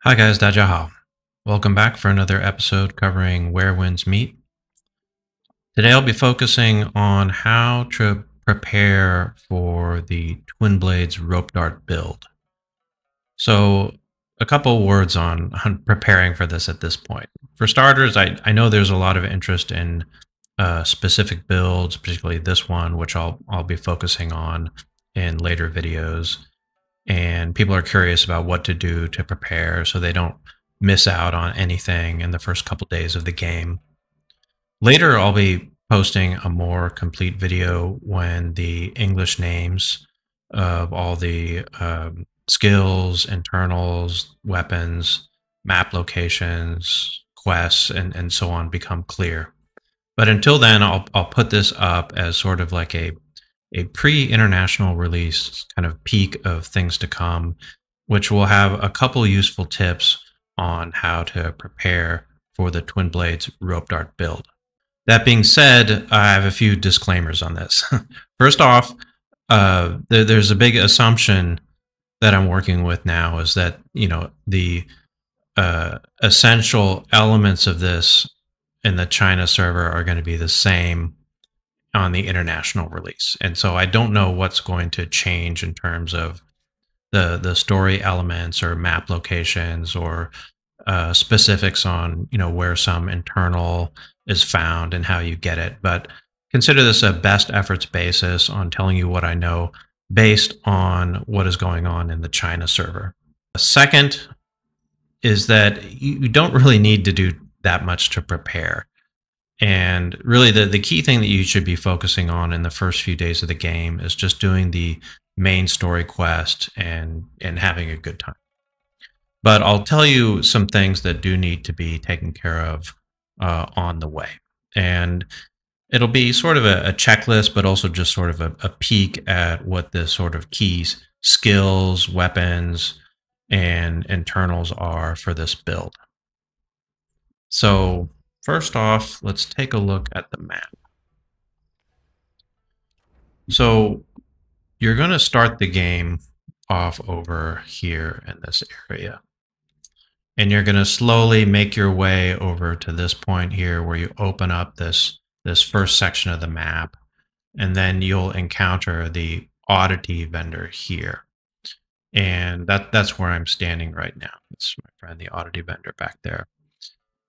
Hi guys, Dajahao. Welcome back for another episode covering Where Winds Meet. Today I'll be focusing on how to prepare for the Twinblades Ropedart build. So a couple words on preparing for this at this point. For starters, I know there's a lot of interest in specific builds, particularly this one, which I'll be focusing on in later videos. And people are curious about what to do to prepare so they don't miss out on anything in the first couple days of the game. Later, I'll be posting a more complete video when the English names of all the skills, internals, weapons, map locations, quests, and so on become clear. But until then, I'll put this up as sort of like a pre-international release kind of peek of things to come, which will have a couple useful tips on how to prepare for the Twinblades Ropedart build. That being said, I have a few disclaimers on this. First off, there's a big assumption that I'm working with now is that, the essential elements of this in the China server are going to be the same on the international release. And so I don't know what's going to change in terms of the story elements or map locations or specifics on, where some internal is found and how you get it. But consider this a best efforts basis on telling you what I know based on what is going on in the China server. Second is that you don't really need to do that much to prepare. And really, the key thing that you should be focusing on in the first few days of the game is just doing the main story quest and having a good time. But I'll tell you some things that do need to be taken care of on the way. And it'll be sort of a checklist, but also just sort of a peek at what the sort of key skills, weapons, and internals are for this build. So first off, let's take a look at the map. So you're going to start the game off over here in this area. And you're going to slowly make your way over to this point here where you open up this first section of the map. And then you'll encounter the oddity vendor here. And that's where I'm standing right now. It's my friend, the oddity vendor back there.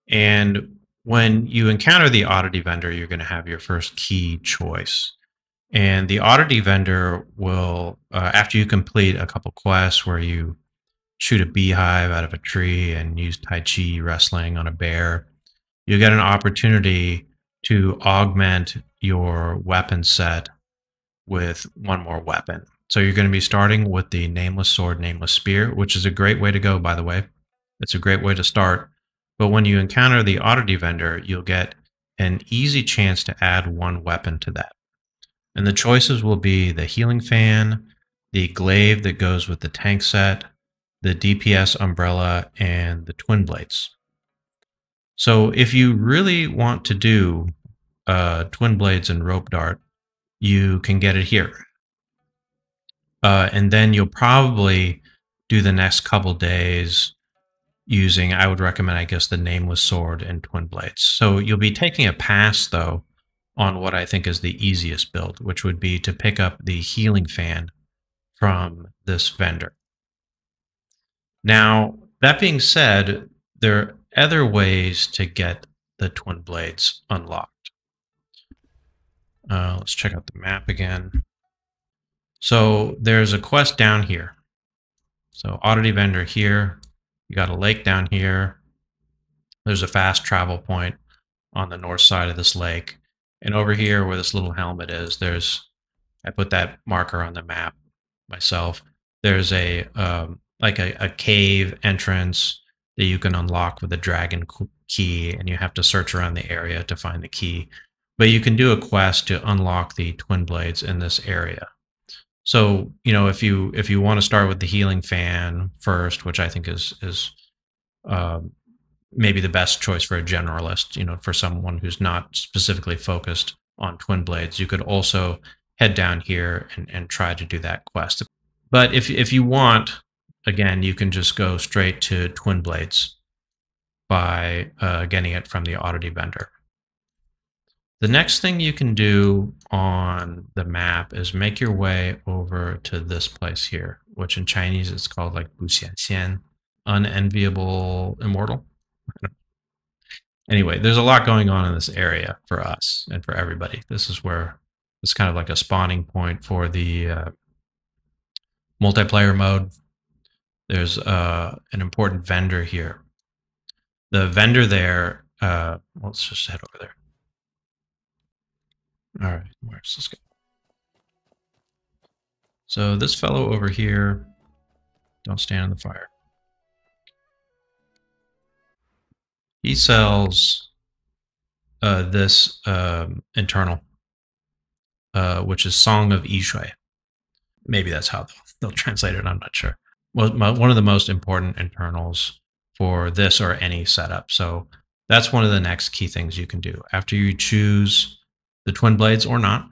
And when you encounter the oddity vendor, you're going to have your first key choice. And the oddity vendor will, after you complete a couple quests where you shoot a beehive out of a tree and use Tai Chi wrestling on a bear, you get an opportunity to augment your weapon set with one more weapon. So you're going to be starting with the Nameless Sword, Nameless Spear, which is a great way to go, by the way. It's a great way to start. But when you encounter the oddity vendor, you'll get an easy chance to add one weapon to that. And the choices will be the healing fan, the glaive that goes with the tank set, the DPS umbrella, and the Twinblades. So if you really want to do Twinblades and Ropedart, you can get it here. And then you'll probably do the next couple days using, I would recommend, I guess, the Nameless Sword and Twinblades. So you'll be taking a pass, though, on what I think is the easiest build, which would be to pick up the healing fan from this vendor. Now, that being said, there are other ways to get the Twinblades unlocked. Let's check out the map again. So there's a quest down here. So oddity vendor here. You got a lake down here. There's a fast travel point on the north side of this lake. And over here where this little helmet is, I put that marker on the map myself. There's like a cave entrance that you can unlock with a dragon key, and you have to search around the area to find the key. But you can do a quest to unlock the Twinblades in this area. So, if you want to start with the healing fan first, which I think is maybe the best choice for a generalist, for someone who's not specifically focused on Twinblades, you could also head down here and try to do that quest. But if you want, again, you can just go straight to Twinblades by getting it from the oddity vendor. The next thing you can do on the map is make your way over to this place here, which in Chinese is called like Bu Xian Xian, unenviable immortal. Anyway, there's a lot going on in this area for us and for everybody. This is where it's kind of like a spawning point for the multiplayer mode. There's an important vendor here. The vendor there, let's just head over there. All right, where's this guy? So this fellow over here, don't stand in the fire. He sells this internal, which is Song of Yishui. Maybe that's how they'll translate it, I'm not sure. Well, one of the most important internals for this or any setup. So that's one of the next key things you can do. After you choose the Twinblades or not,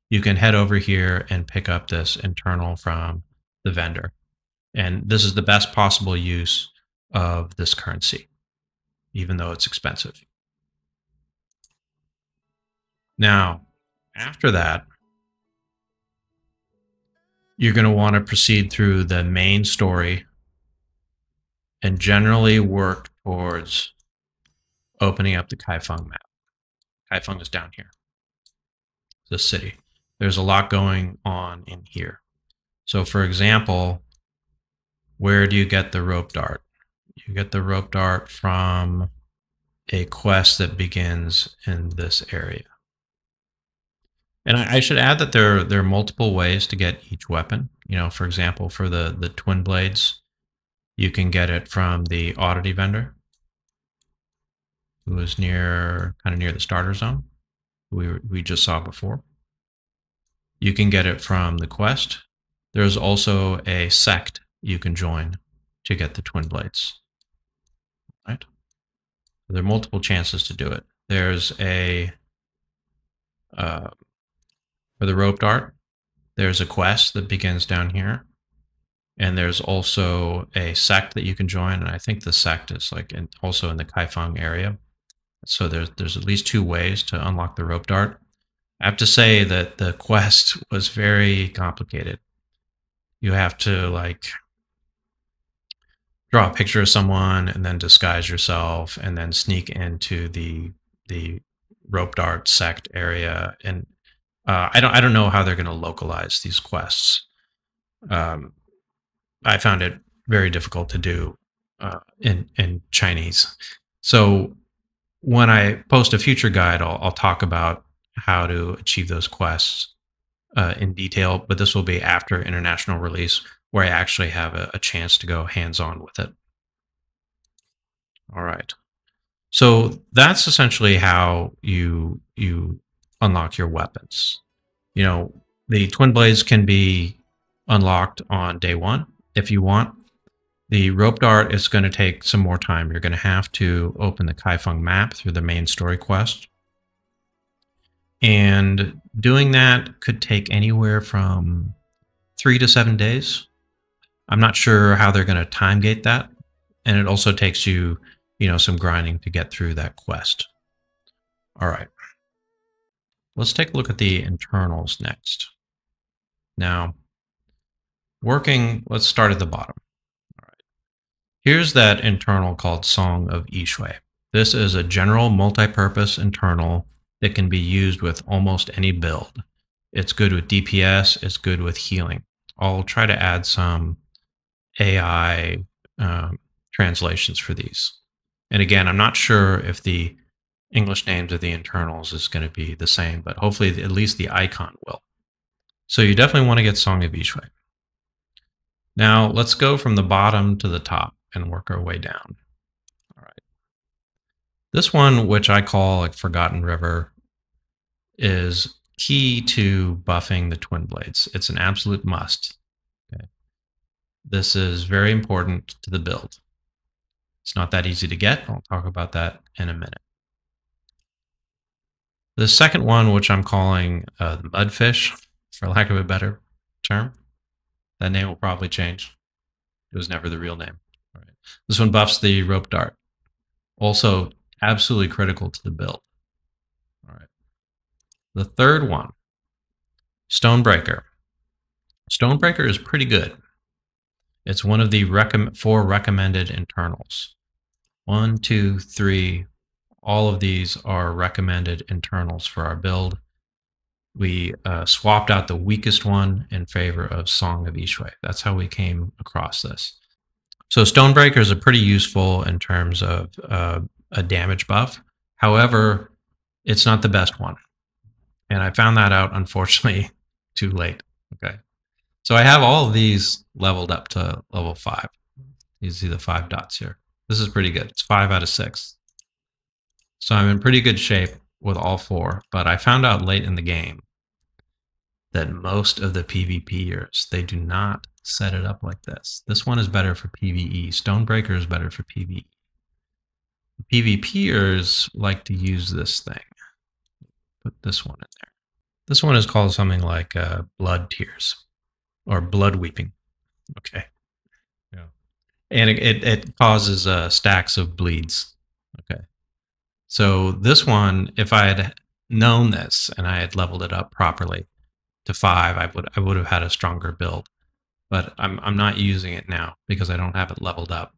you can head over here and pick up this internal from the vendor. And this is the best possible use of this currency, even though it's expensive. Now, after that, you're going to want to proceed through the main story and generally work towards opening up the Kaifeng map. Kaifeng is down here, the city. There's a lot going on in here. So for example, where do you get the Ropedart? You get the Ropedart from a quest that begins in this area. And I should add that there are multiple ways to get each weapon. You know, for example, for the Twinblades, you can get it from the oddity vendor, who is kind of near the starter zone, we just saw before. You can get it from the quest. There's also a sect you can join to get the Twinblades. Right? There are multiple chances to do it. There's a for the Ropedart, there's a quest that begins down here. And there's also a sect that you can join. And I think the sect is like also in the Kaifeng area. So there's at least 2 ways to unlock the Ropedart. I have to say that the quest was very complicated. You have to like draw a picture of someone and then disguise yourself and then sneak into the Ropedart sect area. And I don't know how they're going to localize these quests. I found it very difficult to do in Chinese. So when I post a future guide, I'll talk about how to achieve those quests in detail, but this will be after international release where I actually have a chance to go hands-on with it. All right. So that's essentially how you unlock your weapons. You know, the Twinblades can be unlocked on day 1 if you want. The Ropedart is going to take some more time. You're going to have to open the Kaifeng map through the main story quest. And doing that could take anywhere from 3 to 7 days. I'm not sure how they're going to time gate that. And it also takes you, some grinding to get through that quest. All right. Let's take a look at the internals next. Now, let's start at the bottom. All right. Here's that internal called Song of Yishui. This is a general multi-purpose internal that can be used with almost any build. It's good with DPS, it's good with healing. I'll try to add some AI translations for these. And again, I'm not sure if the English names of the internals is going to be the same, but hopefully at least the icon will. So you definitely want to get Song of Yishui. Now let's go from the bottom to the top and work our way down. All right. This one, which I call like Forgotten River, is key to buffing the Twinblades. It's an absolute must. Okay. This is very important to the build. It's not that easy to get. I'll talk about that in a minute. The second one, which I'm calling the Mudfish, for lack of a better term, that name will probably change. It was never the real name. All right. This one buffs the Ropedart. Also absolutely critical to the build. All right. The third one, Stonebreaker. Stonebreaker is pretty good. It's one of the 4 recommended internals. 1, 2, 3. All of these are recommended internals for our build. We swapped out the weakest one in favor of Song of Yishui. That's how we came across this. So Stonebreaker is a pretty useful in terms of a damage buff. However, it's not the best one. And I found that out, unfortunately, too late. Okay. So I have all of these leveled up to level 5. You see the 5 dots here. This is pretty good. It's 5 out of 6. So I'm in pretty good shape with all 4. But I found out late in the game that most of the PvPers, they do not set it up like this. This one is better for PvE. Stonebreaker is better for PvE. PvPers like to use this thing. Put this one in there. This one is called something like Blood Tears or Blood Weeping. Okay. Yeah. And it causes stacks of bleeds. Okay. So this one, if I had known this and I had leveled it up properly to 5, I would have had a stronger build. But I'm not using it now because I don't have it leveled up.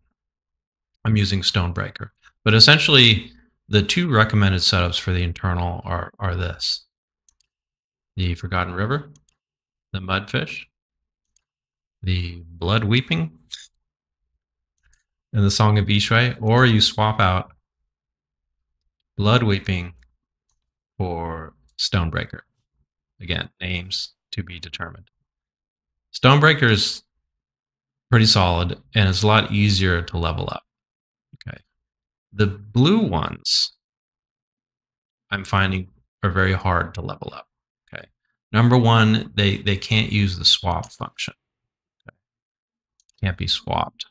I'm using Stonebreaker. But essentially, the 2 recommended setups for the internal are this. The Forgotten River, the Mudfish, the Blood Weeping, and the Song of Yishui, or you swap out Blood Weeping for Stonebreaker. Again, names to be determined. Stonebreaker is pretty solid, and it's a lot easier to level up. Okay. The blue ones, I'm finding, are very hard to level up. Okay. Number one, they can't use the swap function. Okay. Can't be swapped.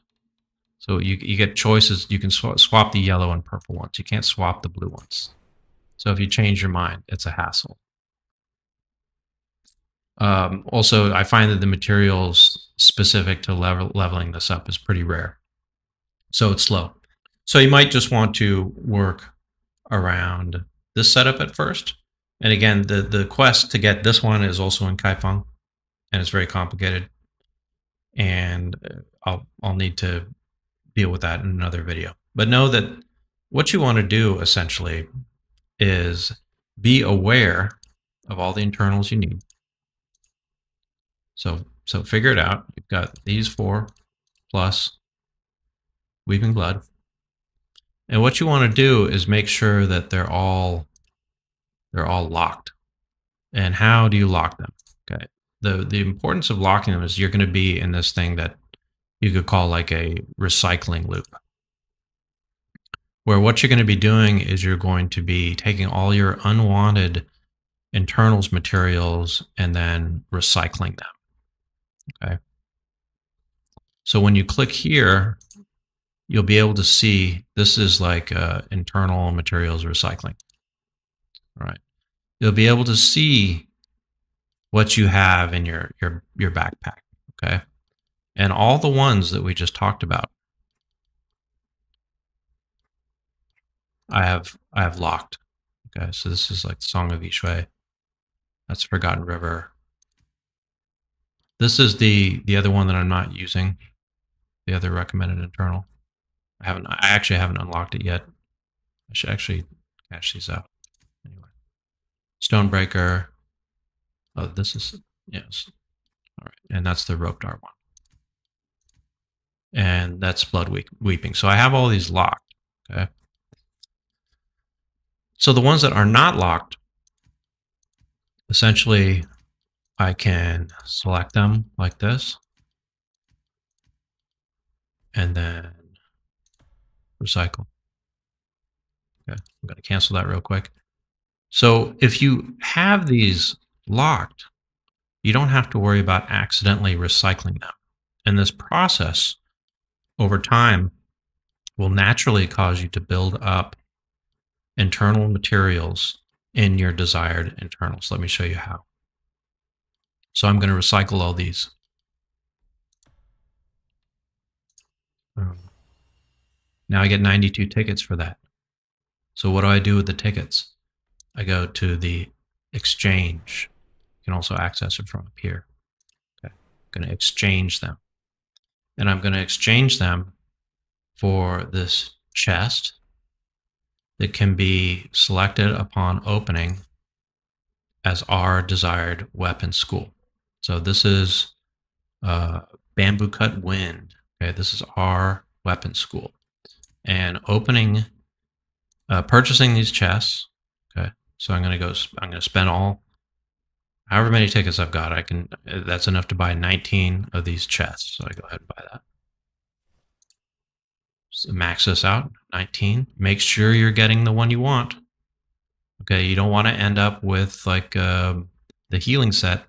So you get choices. You can swap the yellow and purple ones. You can't swap the blue ones. So if you change your mind, it's a hassle. Also, I find that the materials specific to leveling this up is pretty rare. So it's slow. So you might just want to work around this setup at first. And again, the quest to get this one is also in Kaifeng, and it's very complicated. And I'll need to deal with that in another video. But know that what you want to do essentially is be aware of all the internals you need. So figure it out. You've got these 4 plus Weeping Blood. And what you want to do is make sure that they're all locked. And how do you lock them? Okay. The importance of locking them is you're going to be in this thing that you could call like a recycling loop. Where what you're going to be doing is you're going to be taking all your unwanted internals materials and then recycling them. Okay. So when you click here, you'll be able to see this is like internal materials recycling. All right. You'll be able to see what you have in your backpack. Okay. And all the ones that we just talked about, I have locked. Okay. So this is like the Song of Yishui. That's Forgotten River. This is the other one that I'm not using. The other recommended internal. I actually haven't unlocked it yet. I should actually cache these out. Anyway. Stonebreaker. Oh, this is, yes. All right. And that's the Ropedart one. And that's Blood Weeping. So I have all these locked. Okay. So the ones that are not locked, essentially, I can select them like this. And then recycle. Okay, I'm going to cancel that real quick. So if you have these locked, you don't have to worry about accidentally recycling them. And this process over time will naturally cause you to build up internal materials in your desired internals. Let me show you how. So I'm going to recycle all these. Now I get 92 tickets for that. So what do I do with the tickets? I go to the exchange. You can also access it from up here. Okay. I'm going to exchange them. And I'm going to exchange them for this chest that can be selected upon opening as our desired weapon school. So this is Bamboo Cut Wind. Okay, this is our weapon school. And opening, purchasing these chests. Okay, so I'm going to spend however many tickets I've got. That's enough to buy 19 of these chests. So I go ahead and buy that. So max this out, 19. Make sure you're getting the one you want. Okay, you don't want to end up with like the healing set,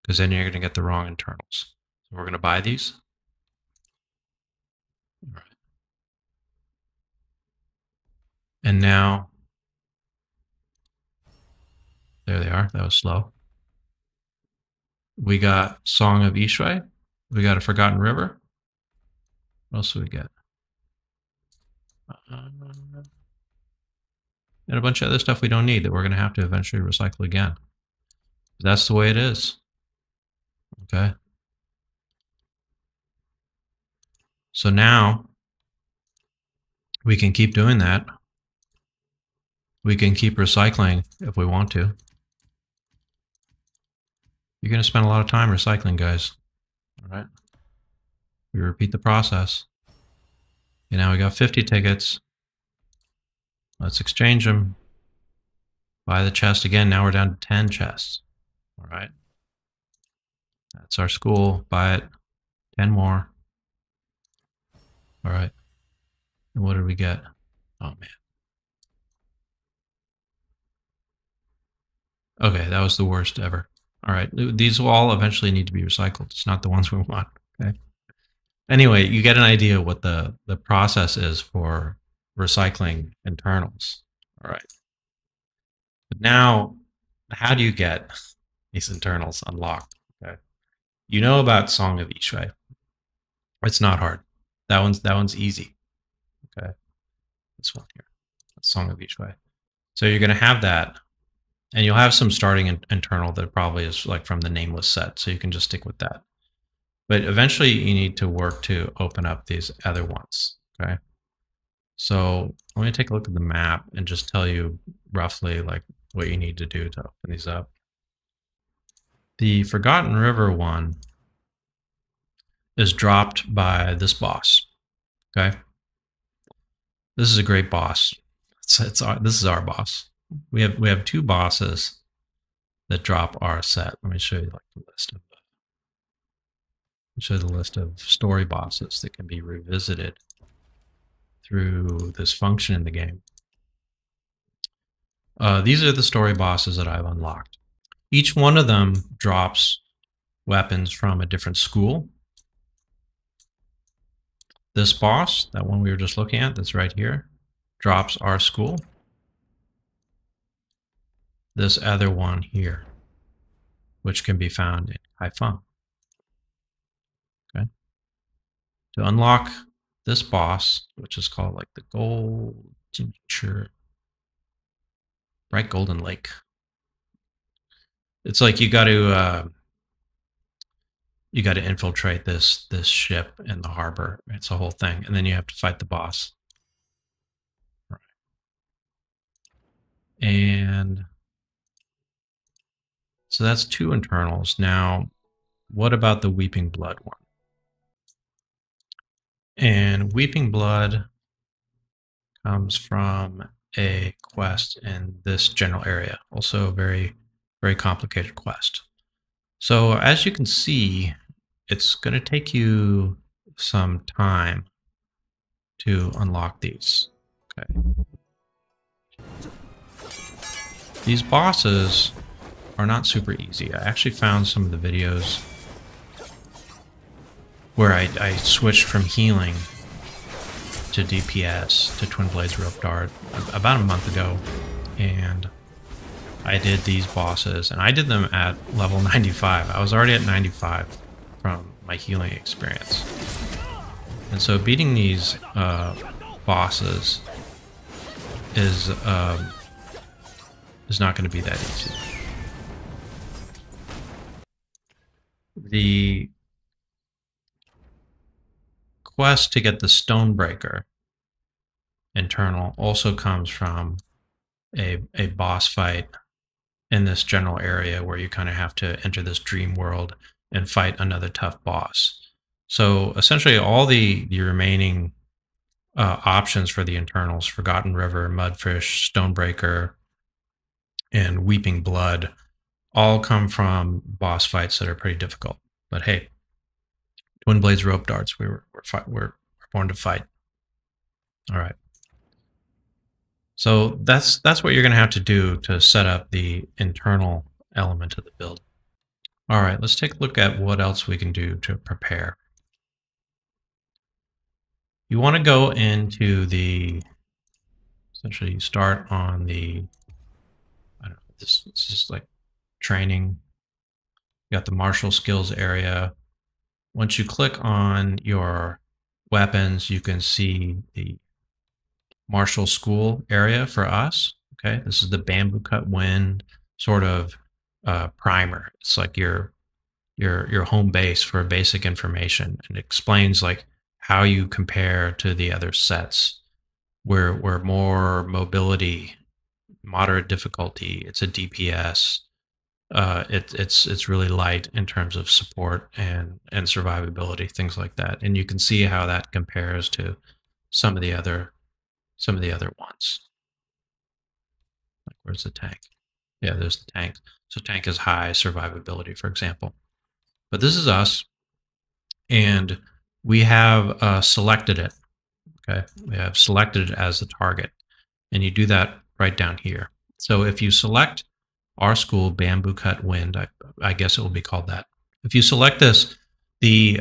because then you're going to get the wrong internals. So we're going to buy these. All right. And now, there they are. That was slow. We got Song of Yishui. We got a Forgotten River. What else do we get? And a bunch of other stuff we don't need that we're going to have to eventually recycle again. That's the way it is. Okay. So now we can keep doing that. We can keep recycling if we want to. You're going to spend a lot of time recycling, guys. All right. We repeat the process. And now we got 50 tickets. Let's exchange them. Buy the chest again. Now we're down to 10 chests. All right. That's our school. Buy it. 10 more. All right. And what did we get? Oh, man. Okay, that was the worst ever. All right. These will all eventually need to be recycled. It's not the ones we want. Okay. Anyway, you get an idea what the process is for recycling internals. All right. But now, how do you get these internals unlocked? Okay. You know about Song of Yishui. It's not hard. That one's easy. Okay. This one here. Song of Yishui. So you're going to have that, and you'll have some starting internal that probably is like from the nameless set, so you can just stick with that. But eventually you need to work to open up these other ones. Okay. So let me take a look at the map and just tell you roughly like what you need to do to open these up. The Forgotten River one is dropped by this boss. Okay. This is a great boss. This is our boss. We have two bosses that drop our set. Let me show you like the list of story bosses that can be revisited through this function in the game. These are the story bosses that I've unlocked. Each one of them drops weapons from a different school. This boss, that one we were just looking at, that's right here, drops our school. This other one here, which can be found in Kaifeng. Okay. To unlock this boss, which is called like the Bright Golden Lake. It's like you got to infiltrate this ship in the harbor. It's a whole thing, and then you have to fight the boss. Right. And so that's two internals. Now, what about the Weeping Blood one? And Weeping Blood comes from a quest in this general area. Also a very, very complicated quest. So as you can see, it's going to take you some time to unlock these. Okay. These bosses are not super easy. I actually found some of the videos where I switched from healing to DPS to Twinblades Ropedart about a month ago, and I did these bosses, and I did them at level 95. I was already at 95 from my healing experience. And so beating these bosses is not going to be that easy. The quest to get the Stonebreaker internal also comes from a boss fight in this general area where you kind of have to enter this dream world and fight another tough boss. So essentially all the remaining options for the internals, Forgotten River, Mudfish, Stonebreaker, and Weeping Blood, all come from boss fights that are pretty difficult. But hey, Twinblades, Ropedarts, we're born to fight. All right. So that's what you're going to have to do to set up the internal element of the build. All right, let's take a look at what else we can do to prepare. You want to go into the, essentially start on the, I don't know, this is like training. You got the martial skills area. Once you click on your weapons, you can see the martial school area for us. Okay, this is the bamboo cut wind sort of primer. It's like your home base for basic information, and it explains like how you compare to the other sets. We're more mobility, moderate difficulty. It's a DPS. It's really light in terms of support and survivability, things like that. And you can see how that compares to some of the other ones. Like, where's the tank? Yeah, there's the tank. So tank is high survivability, for example. But this is us, and we have selected it. Okay, we have selected it as the target, and you do that right down here. So if you select our school, bamboo cut wind, I guess it will be called that. If you select this, the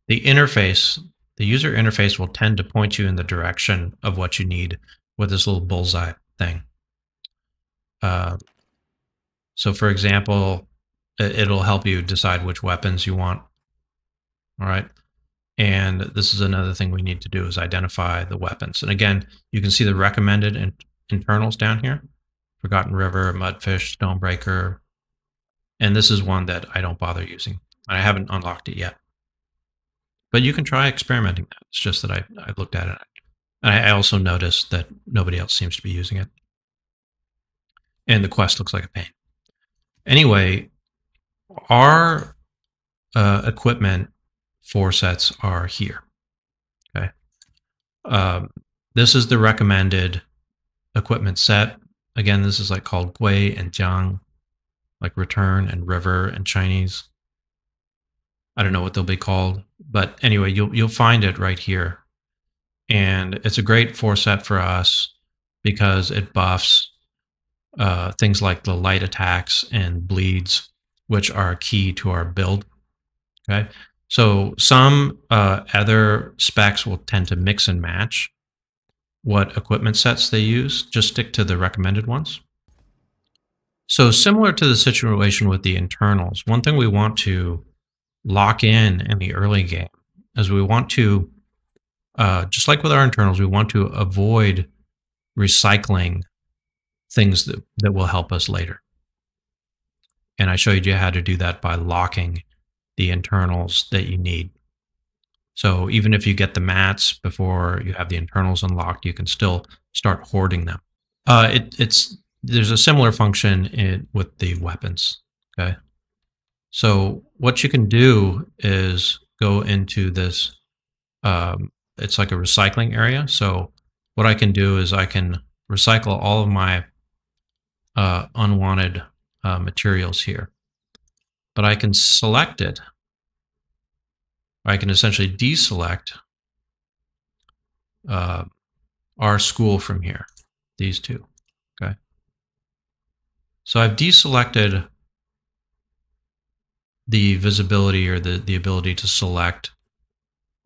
interface, the user interface will tend to point you in the direction of what you need with this little bullseye thing. So for example, it'll help you decide which weapons you want. All right. And this is another thing we need to do, is identify the weapons. And again, you can see the recommended internals down here. Forgotten River, Mudfish, Stonebreaker. And this is one that I don't bother using. I haven't unlocked it yet. But you can try experimenting that. It's just that I looked at it. And I also noticed that nobody else seems to be using it. And the quest looks like a pain. Anyway, our equipment 4 sets are here. Okay. This is the recommended equipment set. Again, this is like called Gui and Jiang, like return and river in Chinese. I don't know what they'll be called, but anyway, you'll find it right here. And it's a great 4 set for us because it buffs things like the light attacks and bleeds, which are key to our build. Okay. So some other specs will tend to mix and match what equipment sets they use. Just stick to the recommended ones. So similar to the situation with the internals, one thing we want to lock in the early game is we want to, just like with our internals, we want to avoid recycling things that will help us later. And I showed you how to do that by locking the internals that you need. So even if you get the mats before you have the internals unlocked, you can still start hoarding them. There's a similar function with the weapons. Okay. So what you can do is go into this, it's like a recycling area. So what I can do is I can recycle all of my unwanted materials here. But I can select it. I can essentially deselect our school from here, these two. Okay. So I've deselected the visibility or the ability to select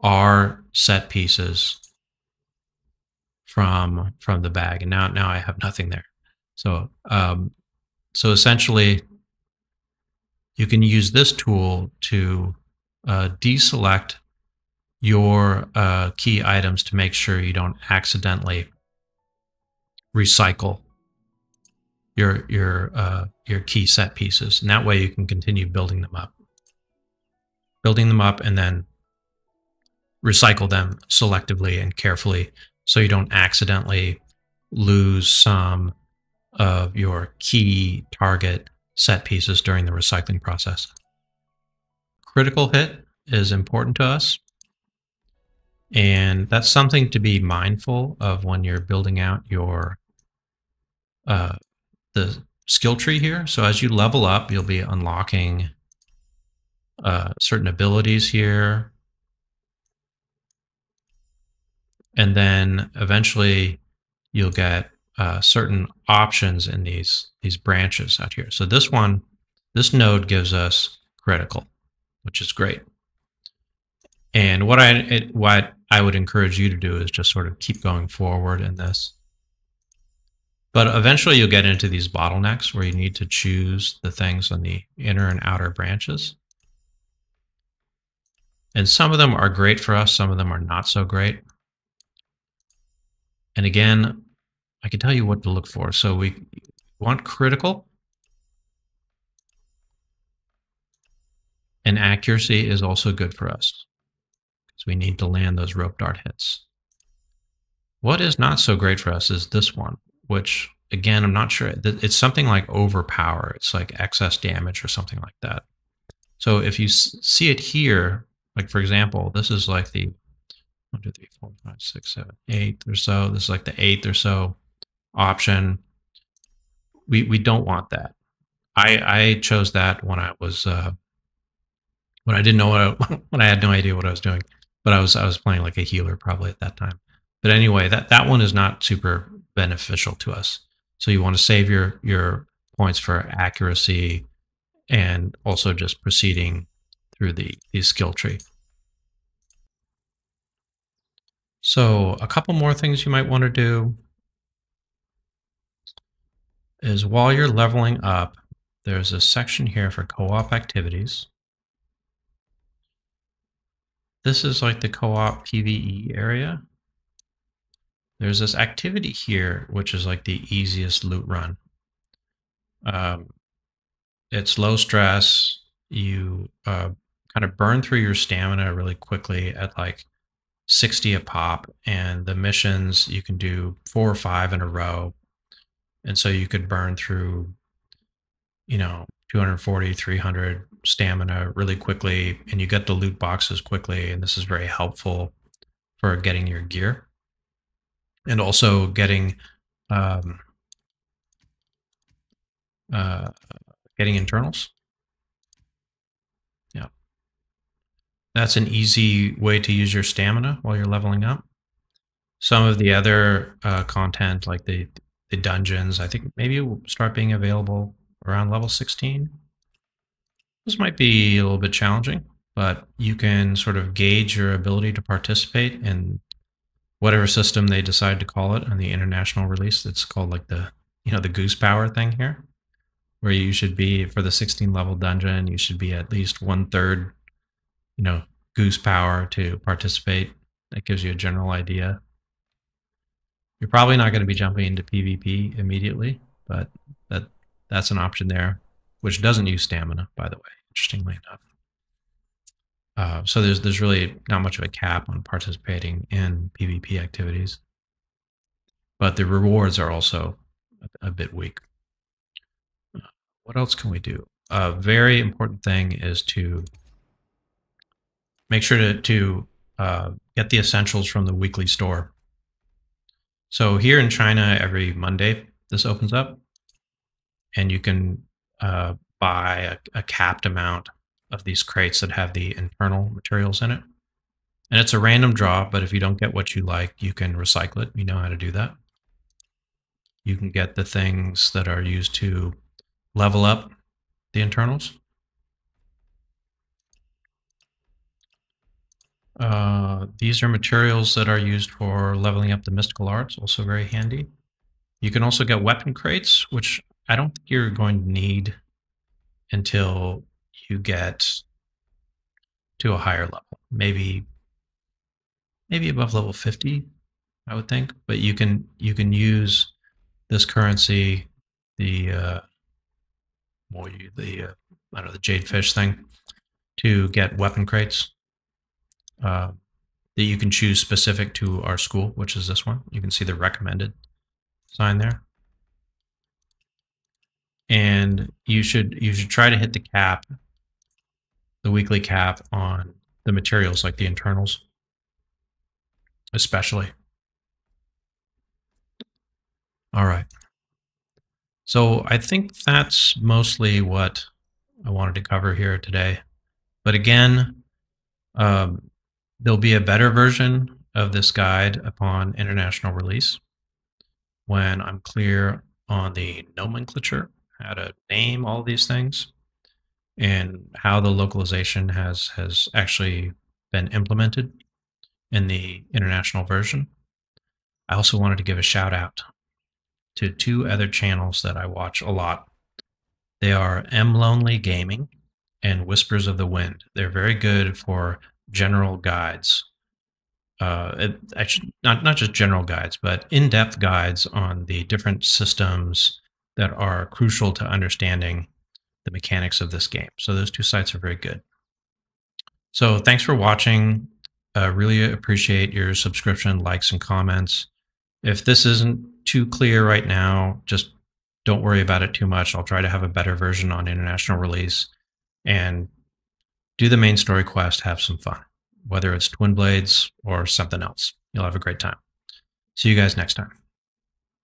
our set pieces from the bag, and now I have nothing there. So so essentially, you can use this tool to deselect your key items to make sure you don't accidentally recycle your key set pieces, and that way you can continue building them up, and then recycle them selectively and carefully, so you don't accidentally lose some of your key target set pieces during the recycling process. Critical hit is important to us, and that's something to be mindful of when you're building out your the skill tree here. So as you level up, you'll be unlocking certain abilities here, and then eventually you'll get certain options in these branches out here. So this node gives us critical, which is great. And what I would encourage you to do is just sort of keep going forward in this. But eventually you'll get into these bottlenecks where you need to choose the things on the inner and outer branches. And some of them are great for us, some of them are not so great. And again, I can tell you what to look for. So we want critical, and accuracy is also good for us, because we need to land those Ropedart hits. What is not so great for us is this one, which again, I'm not sure. It's something like overpower. It's like excess damage or something like that. So if you see it here, like for example, this is like the 1, 2, 3, 4, 5, 6, 7, 8 or so. This is like the 8th or so option. We don't want that. I chose that when I was when I didn't know when I had no idea what I was doing, but I was playing like a healer probably at that time. But anyway, that one is not super beneficial to us. So you want to save your points for accuracy and also just proceeding through the skill tree. So a couple more things you might want to do is while you're leveling up, there's a section here for co-op activities. This is like the co-op PvE area. There's this activity here, which is like the easiest loot run. It's low stress. You kind of burn through your stamina really quickly at like 60 a pop, and the missions you can do 4 or 5 in a row. And so you could burn through, 240, 300 stamina really quickly, and you get the loot boxes quickly. And this is very helpful for getting your gear and also getting internals. Yeah. That's an easy way to use your stamina while you're leveling up. Some of the other content, like the dungeons, I think maybe will start being available around level 16. This might be a little bit challenging, but you can sort of gauge your ability to participate in whatever system they decide to call it on the international release. It's called like the goose power thing here, where you should be, for the 16 level dungeon, you should be at least 1/3, goose power to participate. That gives you a general idea. You're probably not going to be jumping into PvP immediately, but that's an option there, which doesn't use stamina, by the way, interestingly enough. So there's really not much of a cap on participating in PvP activities, but the rewards are also a bit weak. What else can we do? A very important thing is to make sure to get the essentials from the weekly store. So here in China, every Monday, this opens up, and you can buy a capped amount of these crates that have the internal materials in it. And it's a random draw, but if you don't get what you like, you can recycle it. You know how to do that. You can get the things that are used to level up the internals. These are materials that are used for leveling up the mystical arts, also very handy. You can also get weapon crates, which I don't think you're going to need until you get to a higher level. Maybe maybe above level 50, I would think. But you can use this currency, the I don't know, the jade fish thing, to get weapon crates that you can choose specific to our school, which is this one. You can see the recommended sign there. And you should try to hit the cap, the weekly cap on the materials, like the internals, especially. All right. So I think that's mostly what I wanted to cover here today. But again, there'll be a better version of this guide upon international release when I'm clear on the nomenclature, how to name all these things, and how the localization has actually been implemented in the international version. I also wanted to give a shout out to two other channels that I watch a lot. They are M Lonely Gaming and Whispers of the Wind. They're very good for general guides. Actually, not just general guides, but in-depth guides on the different systems that are crucial to understanding the mechanics of this game. So those two sites are very good. So thanks for watching. Really appreciate your subscription, likes, and comments. If this isn't too clear right now, just don't worry about it too much. I'll try to have a better version on international release and do the main story quest, have some fun, whether it's Twinblades or something else. You'll have a great time. See you guys next time.